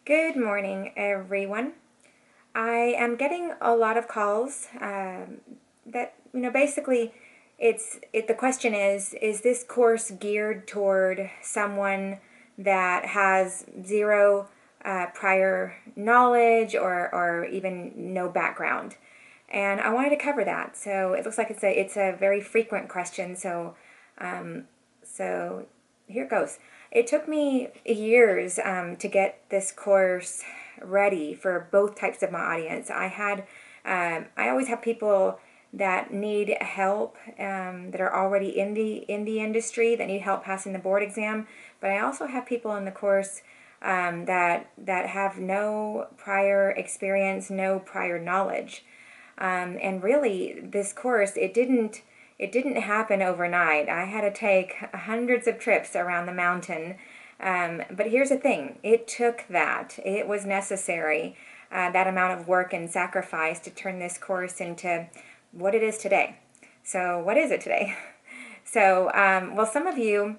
Good morning, everyone. I am getting a lot of calls that basically the question is this course geared toward someone that has zero prior knowledge or even no background? And I wanted to cover that. So it looks like it's a very frequent question. So here it goes. It took me years to get this course ready for both types of my audience. I always have people that need help, that are already in the industry, that need help passing the board exam. But I also have people in the course that have no prior experience, no prior knowledge. And really, this course, it didn't happen overnight. I had to take hundreds of trips around the mountain. But here's the thing, it took that. It was necessary, that amount of work and sacrifice to turn this course into what it is today. So, what is it today? So, well, some of you're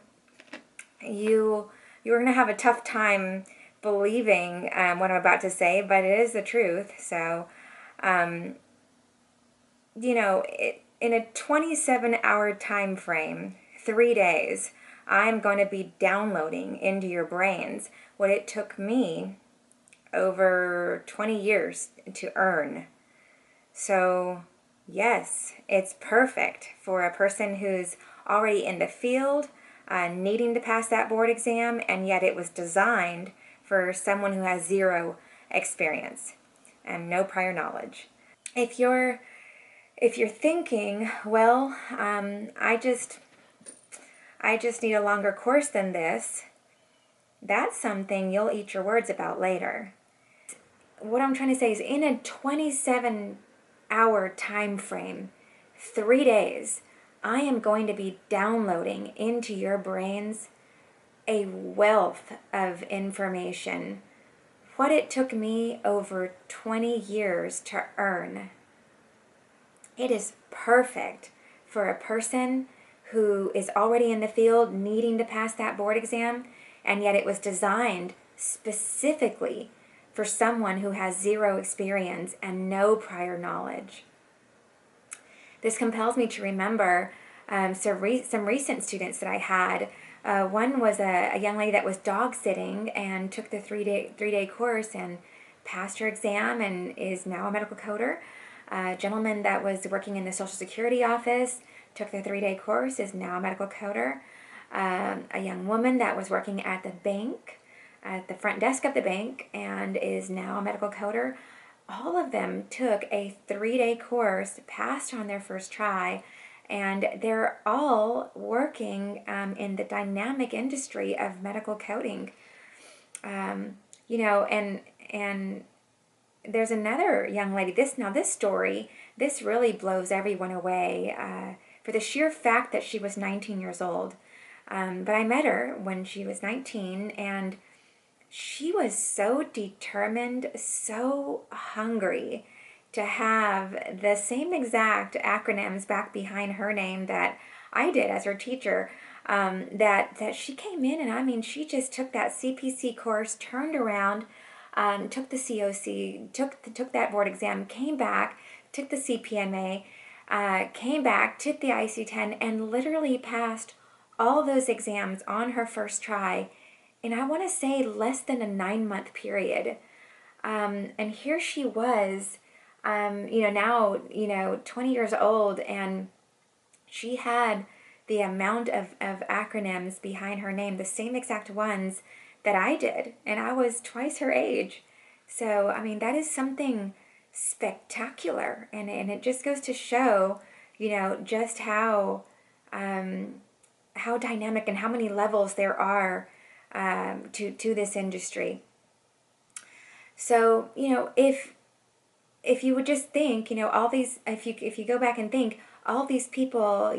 going to have a tough time believing what I'm about to say, but it is the truth. So, um, in a 27-hour time frame, 3 days, I'm going to be downloading into your brains what it took me over 20 years to earn. So, yes, it's perfect for a person who's already in the field, needing to pass that board exam, and yet it was designed for someone who has zero experience and no prior knowledge. If you're thinking, well, I just need a longer course than this, that's something you'll eat your words about later. What I'm trying to say is, in a 27-hour time frame, 3 days, I am going to be downloading into your brains a wealth of information. What it took me over 20 years to earn. It is perfect for a person who is already in the field needing to pass that board exam, and yet it was designed specifically for someone who has zero experience and no prior knowledge. This compels me to remember some recent students that I had. One was a young lady that was dog sitting and took the three day course and passed her exam and is now a medical coder. A gentleman that was working in the Social Security office took the 3 day course, is now a medical coder. A young woman that was working at the bank, at the front desk of the bank, and is now a medical coder. All of them took a 3 day course, passed on their first try, and they're all working in the dynamic industry of medical coding. And there's another young lady. This story, this really blows everyone away for the sheer fact that she was 19 years old. But I met her when she was 19, and she was so determined, so hungry to have the same exact acronyms back behind her name that I did as her teacher. That she came in, and I mean, she just took that CPC course, turned around, took the COC, took that board exam, came back, took the CPMA, came back, took the IC10, and literally passed all those exams on her first try in, I want to say, less than a 9-month period. And here she was, now, 20 years old, and she had the amount of acronyms behind her name, the same exact ones that I did, and I was twice her age. So, I mean, that is something spectacular, and it just goes to show, just how dynamic and how many levels there are to this industry. So, if you would just think, all these, if you go back and think, all these people,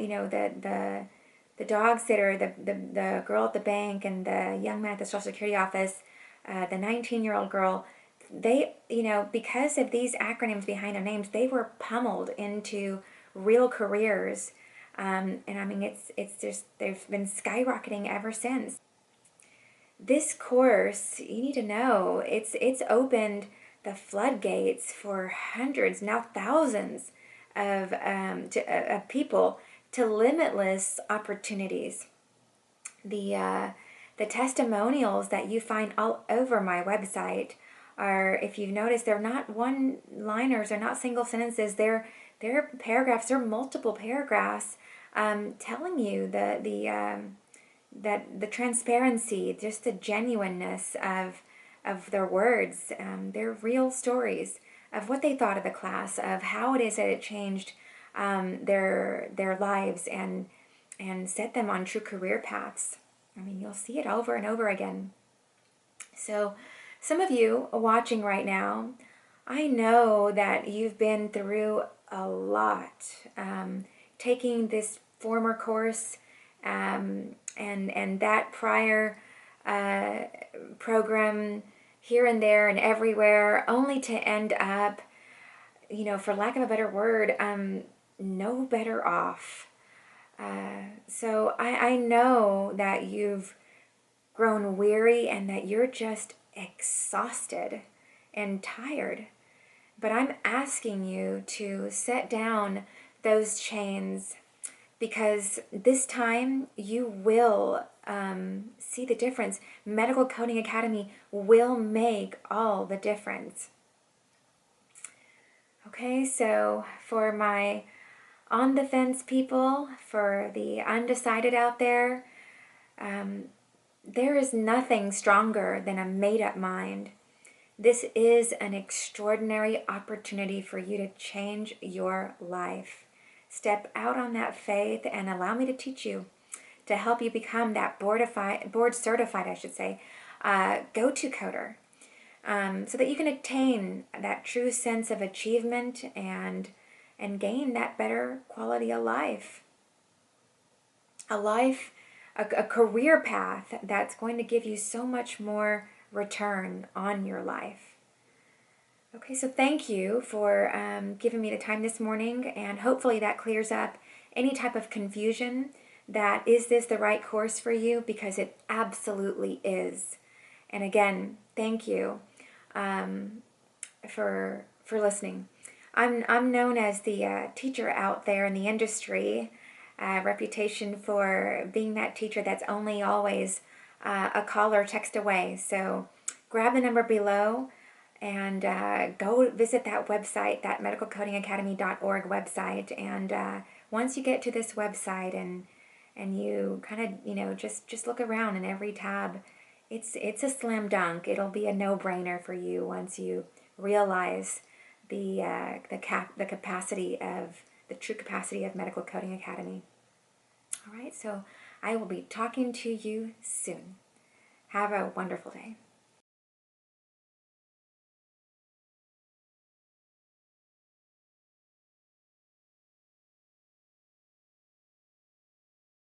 the dog sitter, the girl at the bank, and the young man at the Social Security office, the 19-year-old girl, they, because of these acronyms behind their names, they were pummeled into real careers. And I mean, it's just, they've been skyrocketing ever since. this course, you need to know, it's opened the floodgates for hundreds, now thousands of people to limitless opportunities. The testimonials that you find all over my website are, if you've noticed, they're not one-liners, they're not single sentences, they're paragraphs, they're multiple paragraphs, telling you that the transparency, just the genuineness of their words, their real stories of what they thought of the class, of how it is that it changed their lives and set them on true career paths. I mean, you'll see it over and over again. So, some of you watching right now, I know that you've been through a lot. Taking this former course and that prior program here and there and everywhere, only to end up, for lack of a better word, no better off. So I know that you've grown weary and that you're just exhausted and tired. But I'm asking you to set down those chains, because this time you will see the difference. Medical Coding Academy will make all the difference. Okay, so for my on the fence people, for the undecided out there, there is nothing stronger than a made-up mind. This is an extraordinary opportunity for you to change your life. Step out on that faith and allow me to teach you, to help you become that board certified, go-to coder, so that you can attain that true sense of achievement and gain that better quality of life. A career path that's going to give you so much more return on your life. Okay, so thank you for giving me the time this morning, and hopefully that clears up any type of confusion that is this the right course for you, because it absolutely is. And again, thank you for listening. I'm known as the teacher out there in the industry, reputation for being that teacher that's only always a call or text away. So grab the number below and go visit that website, that medicalcodingacademy.org website. And once you get to this website and you kind of, just look around in every tab, it's a slam dunk. It'll be a no-brainer for you once you realize the capacity of the true capacity of Medical Coding Academy. All right, so I will be talking to you soon. Have a wonderful day.